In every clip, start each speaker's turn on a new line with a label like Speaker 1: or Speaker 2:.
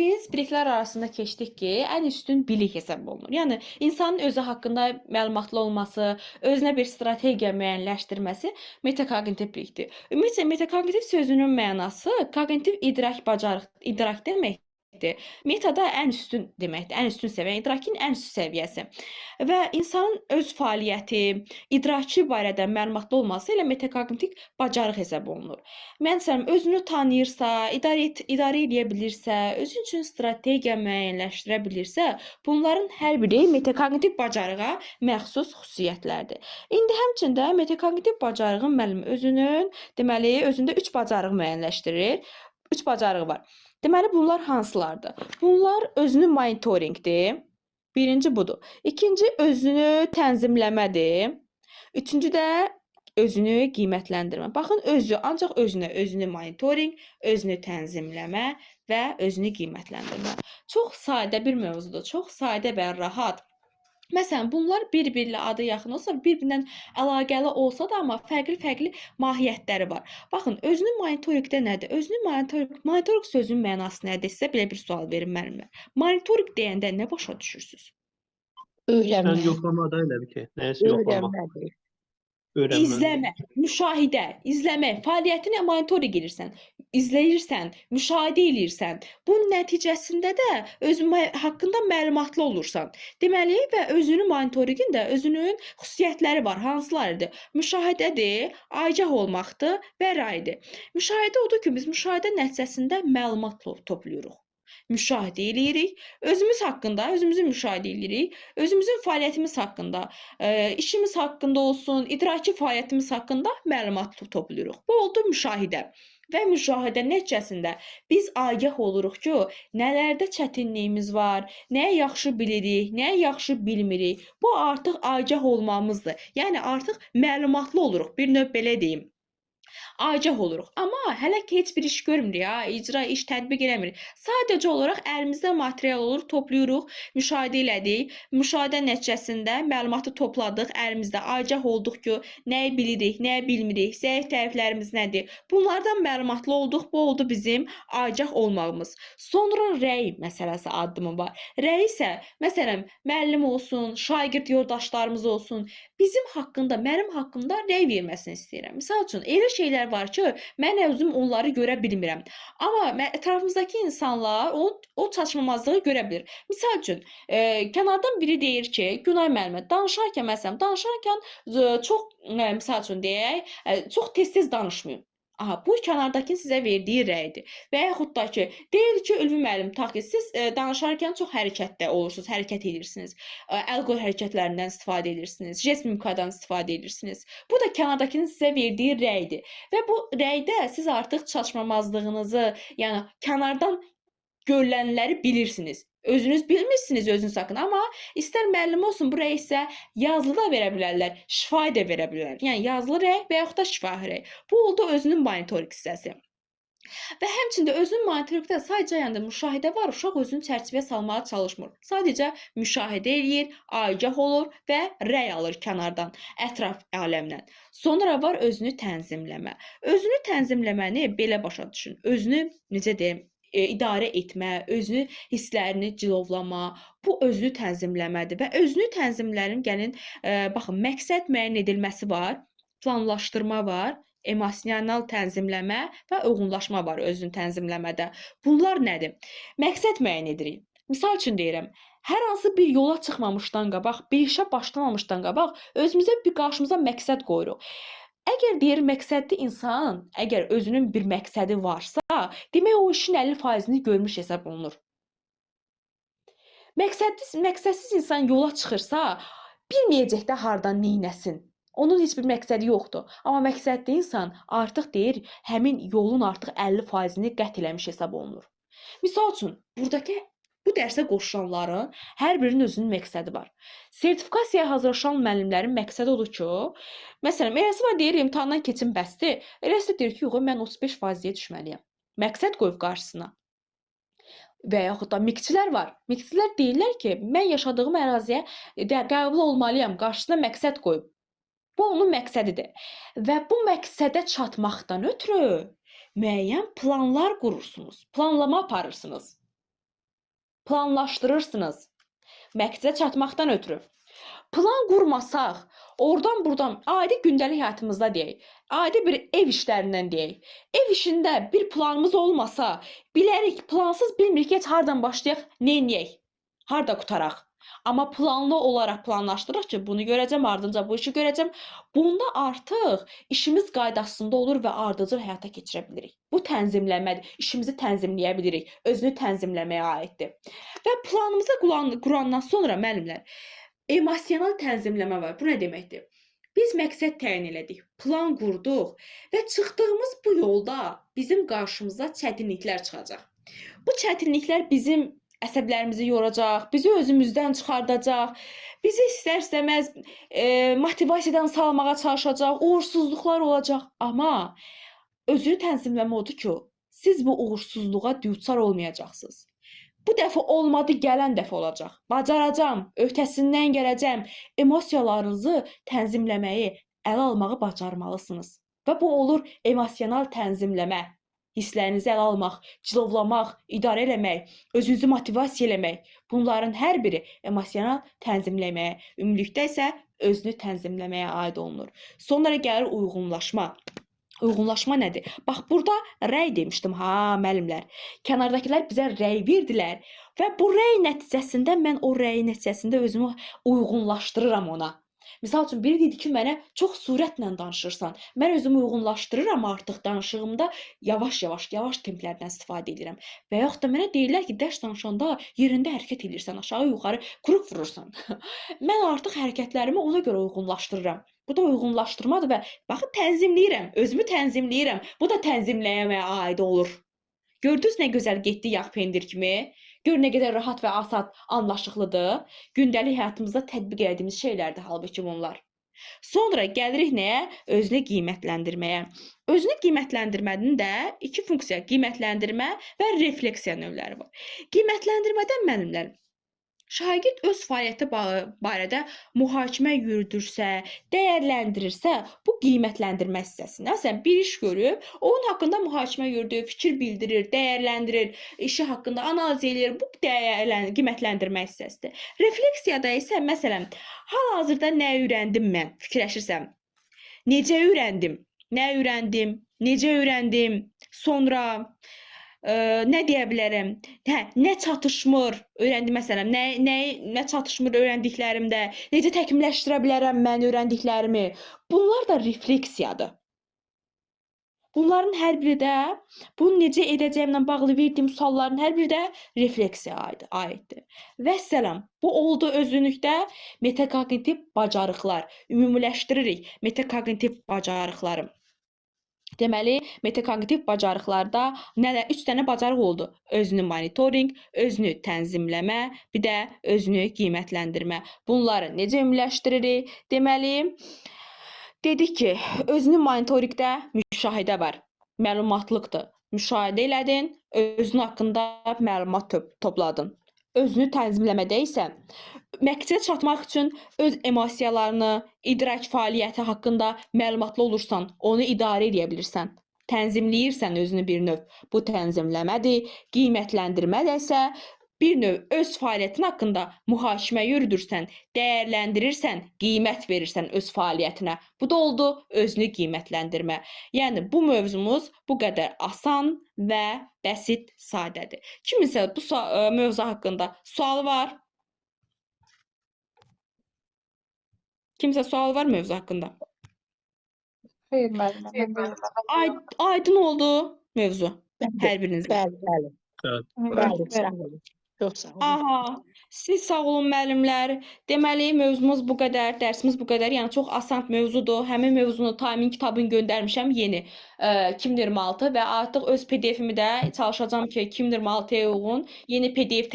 Speaker 1: Biz biliklər arasında keçdik ki, ən üstün bilik hesab olunur. Yəni insanın özü haqqında məlumatlı olması, özünə bir strategiya müəyyənləşdirməsi metakognitiv bilikdir. Ümumiyyətlə metakognitiv sözünün mənası koqnitiv idrak deməkdir. Metada ən üstün deməkdir, ən üstün səviyyə, idrakin ən üst səviyyəsi. Və insanın öz fəaliyyəti, idraki barədə məlumatlı olması ilə metakognitiv bacarıq hesab olunur. Məsələn, özünü tanıyırsa, idarə edə bilirsə, özü üçün strategiya müəyyənləşdirə bilirsə, bunların hər biri metakognitiv bacarığa məxsus xüsusiyyətlərdir. İndi həmçində metakognitiv bacarığın müəllim özündə 3 bacarıq müəyyənləşdirir. 3 bacarığı var. Deməli, bunlar hansılardır? Bunlar özünü monitorinqdir. Birinci budur. İkinci özünü tənzimləmədir. Üçüncü də özünü qiymətləndirmə. Baxın, ancaq özünü monitorinq, özünü tənzimləmə və özünü qiymətləndirmə. Çox sadə bir mövzudur, çox sadə və rahat. Məsələn, bunlar bir-birilə adı yaxın olsa, bir-birindən əlaqəli olsa da, amma fərqli-fərqli mahiyyətləri var. Baxın, özünü monitorinqdə nədir? Monitorinq sözünün mənası nədir? Sizə belə bir sual verim mənimlə. Monitorinq deyəndə nə başa düşürsünüz?
Speaker 2: Öyrənmə.
Speaker 3: Yəni yoxlamada elə bir ki, nəyəsə yoxlamaq.
Speaker 2: Öyrənmədir.
Speaker 1: İzləmə, müşahidə, izləmək, fəaliyyətini monitorinq edirsən, izləyirsən, müşahidə edirsən. Bunun nəticəsində də özün haqqında məlumatlı olursan. Deməli və özünün monitorinqin də özünün xüsusiyyətləri var. Hansılarıdır? Müşahidədir, agah olmaqdır və raydır. Müşahidə odur ki, biz müşahidə nəticəsində məlumat toplayırıq. Müşahidə edirik, özümüz haqqında, özümüzü müşahidə edirik, özümüzün fəaliyyətimiz haqqında, işimiz haqqında olsun, idraki fəaliyyətimiz haqqında məlumat toplayırıq. Bu oldu müşahidə. Və müşahidə nəticəsində biz agah oluruq ki, nələrdə çətinliyimiz var, nəyə yaxşı bilirik, nəyə yaxşı bilmirik. Bu artıq agah olmamızdır. Yəni artıq məlumatlı oluruq, bir növ belə deyim. Agah oluruq. Amma hələ ki heç bir iş görmürük, icra iş tətbiq eləmirik. Sadəcə olaraq əlimizdə material olur, toplayırıq, müşahidə elədik. Müşahidə nəticəsində məlumatı topladıq, əlimizdə agah olduq ki, nəyi bilirik, nəyi bilmirik, zəif tərəflərimiz nədir? Bunlardan məlumatlı olduq, bu oldu bizim agah olmağımız. Sonra rəy məsələsi addımı var. Rəy isə, məsələn, müəllim olsun, şagird yoldaşlarımız olsun, mənim haqqımda rəy verməsini istəyirəm. Misal üçün, elə şeylər var ki, mən özüm onları görə bilmirəm. Amma ətrafımızdakı insanlar o çatışmamazlığı görə bilir. Misal üçün, kənardan biri deyir ki, Günay müəllimə, danışarkən çox, misal üçün deyək, çox tez-tez danışmayın. Bu kənardakının sizə verdiyi rəydir. Və yaxud da ki, deyir ki, Ülvi müəllim, siz danışarkən çox hərəkətdə olursunuz, hərəkət edirsiniz, əl-qol hərəkətlərindən istifadə edirsiniz, jest mimikadan istifadə edirsiniz. Bu da kənardakının sizə verdiyi rəydir. Və bu rəydə siz artıq çatışmamazlığınızı, yəni kənardan görülənləri bilirsiniz. Özünüz bilmirsiniz özünüz haqqında, amma istər müəllim olsun, bu rəy isə yazılı da verə bilərlər, şifahi də verə bilərlər. Yəni yazılı rəy və yaxud da şifahi rəy. Bu oldu özünün monitorinq hissəsi. Və həmçində özünün monitorinqdə sadəcə müşahidə var, uşaq özünü çərçivəyə salmağa çalışmır. Sadəcə müşahidə edir, agah olur və rəy alır kənardan, ətraf aləmdən. Sonra var özünü tənzimləmə. Özünü tənzimləməni belə başa düşün. Özünü, necə deyim, idarə etmə, özünü hisslərini cilovlama, bu özünü tənzimləmədir. Və özünü tənzimlərin baxın, məqsəd müəyyən edilməsi var, planlaşdırma var, emosional tənzimləmə və uyğunlaşma var özünü tənzimləmədə. Bunlar nədir? Məqsəd müəyyən edirik. Misal üçün deyirəm, hər hansı bir yola çıxmamışdan qabaq, bir işə başlamamışdan qabaq özümüzə qarşımıza məqsəd qoyuruq. Əgər deyir məqsədli insan, əgər özünün bir məqsədi varsa, demək o işin 50%-ni görmüş hesab olunur. Məqsədsiz insan yola çıxırsa, bilməyəcək də hardan neynəsin. Onun heç bir məqsədi yoxdur. Amma məqsədli insan artıq deyir, həmin yolun artıq 50%-ni qət eləmiş hesab olunur. Misal üçün, bu dərsə qoşulanların hər birinin özünün məqsədi var. Sertifikasiyaya hazırlaşan müəllimlərin məqsədi odur ki, məsələn, eləsi var deyir, imtahandan keçim bəsdir. Eləsi deyir ki, yox, mən 35%-yə düşməliyəm. Məqsəd qoyub qarşısına. Və yaxud da miqçilər var. Miqçilər deyirlər ki, mən yaşadığım əraziyə qəbul olmalıyam, qarşısına məqsəd qoyub. Bu onun məqsədidir. Və bu məqsədə çatmaqdan ötürü müəyyən planlar qurursunuz, planlama aparırsınız. planlaşdırırsınız. Məqsədə çatmaqdan ötürü. Plan qurmasaq, oradan buradan adi gündəlik həyatımızda deyək, adi bir ev işlərindən deyək. Ev işində bir planımız olmasa, bilərik, plansız bilmirik heç hardan başlayaq, neyniyək, harda qutaraq. Amma planlı olaraq planlaşdırırıq ki, bunu görəcəm, ardınca bu işi görəcəm. Bunda artıq işimiz qaydasında olur və ardıcıl həyata keçirə bilirik. Bu tənzimləmədir. İşimizi tənzimləyə bilirik. Özünü tənzimləməyə aiddir. Və planımızı qurandan sonra müəllimlər, emosional tənzimləmə var. Bu nə deməkdir? Biz məqsəd təyin elədik, plan qurduq və çıxdığımız bu yolda bizim qarşımıza çətinliklər çıxacaq. Bu çətinliklər bizim əsəblərimizi yoracaq, bizi özümüzdən çıxardacaq, bizi istər-istəməz motivasiyadan salmağa çalışacaq, uğursuzluqlar olacaq. Amma özünü tənzimləmə odur ki, siz bu uğursuzluğa düçar olmayacaqsınız. Bu dəfə olmadı, gələn dəfə olacaq. Bacaracam, öhdəsindən gələcəm. Emosiyalarınızı tənzimləməyi, ələ almağı bacarmalısınız. Və bu olur emosional tənzimləmə. Hisslərinizi ələ almaq, cilovlamaq, idarə eləmək, özünüzü motivasiya eləmək. Bunların hər biri emosional tənzimləməyə, ümumilikdə isə özünü tənzimləməyə aid olunur. Sonra gəlir uyğunlaşma. Uyğunlaşma nədir? Bax, burada rəy demişdim, müəllimlər. Kənardakılar bizə rəy verdilər və bu rəy nəticəsində mən o rəyin nəticəsində özümü uyğunlaşdırıram ona. Misal üçün, biri dedi ki, mənə çox sürətlə danışırsan. Mən özümü uyğunlaşdırıram artıq danışığımda yavaş templərdən istifadə edirəm. Və yaxud da mənə deyirlər ki, dərs danışanda yerində hərəkət edirsən, aşağı yuxarı quruq vurursan. Mən artıq hərəkətlərimi ona görə uyğunlaşdırıram. Bu da uyğunlaşdırmadır və baxın, tənzimləyirəm, özümü tənzimləyirəm. Bu da tənzimləməyə aid olur. Gördünüz nə gözəl getdi yağ pendir kimi? Gör nə qədər rahat və asad anlaşıqlıdır. Gündəlik həyatımızda tətbiq etdiyimiz şeylərdir halbuki bunlar. Sonra gəlirik nəyə? Özünü qiymətləndirməyə. Özünü qiymətləndirmənin də iki funksiya, qiymətləndirmə və refleksiya növləri var. Qiymətləndirmədən müəllimlər, şagird öz fəaliyyəti barədə mühakimə yürüdürsə, dəyərləndirirsə, bu qiymətləndirmə hissəsində. Məsələn, bir iş görüb, onun haqqında mühakimə yürüdür, fikir bildirir, dəyərləndirir, işi haqqında analiz edir. Bu qiymətləndirmə hissəsidir. Refleksiyada isə, məsələn, hal-hazırda nə öyrəndim mən? Fikirləşirsəm, necə öyrəndim? Nə öyrəndim? Necə öyrəndim? Sonra nə deyə bilərəm? Nə çatışmır? Öyrəndim məsələn, nə çatışmır öyrəndiklərimdə? Necə təkmilləşdirə bilərəm mən öyrəndiklərimi? Bunlar da refleksiyadır. Bunların hər biri də, bunu necə edəcəyimlə bağlı verdiyim sualların hər biri də refleksiyaya aiddir. Vəssalam, bu oldu özünlükdə metakognitiv bacarıqlar. Ümumiləşdiririk metakognitiv bacarıqları. Deməli, metakognitiv bacarıqlarda 3 dənə bacarıq oldu. Özünü monitorinq, özünü tənzimləmə, bir də özünü qiymətləndirmə. Bunları necə ümumiləşdiririk? Deməli, dedik ki, özünü monitorinqdə müşahidə var. Məlumatlıqdır. Müşahidə elədin, özün haqqında məlumat topladın. Özünü tənzimləmədə isə məqsədə çatmaq üçün öz emosiyalarını, idrak fəaliyyəti haqqında məlumatlı olursan, onu idarə edə bilirsən. Tənzimləyirsən özünü bir növ. Bu tənzimləmədir. Qiymətləndirmə də isə bir növ öz fəaliyyətin haqqında mühakimə yürüdürsən, dəyərləndirirsən, qiymət verirsən öz fəaliyyətinə. Bu da oldu özünü qiymətləndirmə. Yəni, bu mövzumuz bu qədər asan və bəsit, sadədir. Kiminsə bu mövzu haqqında sualı var? Kimsə sual var mövzu haqqında?
Speaker 2: Xeyr, müəllimə.
Speaker 1: Aydın oldu mövzu hər birinizə.
Speaker 2: Bəli. Çox sağ olun.
Speaker 1: Aha, siz sağ olun müəllimlər. Deməli, mövzumuz bu qədər, dərsimiz bu qədər. Yəni, çox asan mövzudur. Həmin mövzunu Taimin kitabını göndərmişəm yeni 2026 və artıq öz PDF-imi də çalışacağam ki, 2026-ya uyğun yeni PDF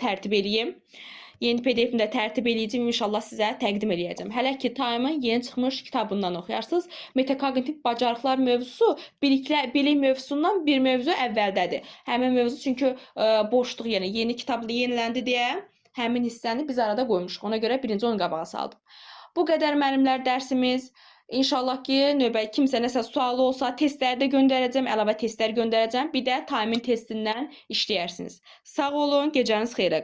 Speaker 1: tərtib eləyim. Yeni PDF-ni də tərtib eləyəcəm, inşallah sizə təqdim eləyəcəm. Hələ ki, Taimin yeni çıxmış kitabından oxuyarsınız. Metakognitiv bacarıqlar mövzusu bilik mövzusundan bir mövzu əvvəldədir. Həmin mövzu çünki boşluq, yəni yeni kitabla yeniləndi deyə həmin hissəni biz arada qoymuşuq. Ona görə birinci onu qabağa saldım. Bu qədər müəllimlər dərsimiz. İnşallah ki növbəti kimsə nəsə sualı olsa, testləri də göndərəcəm, əlavə testlər göndərəcəm. Bir də timing testindən işləyərsiniz. Sağ olun, gecəniz xeyrə.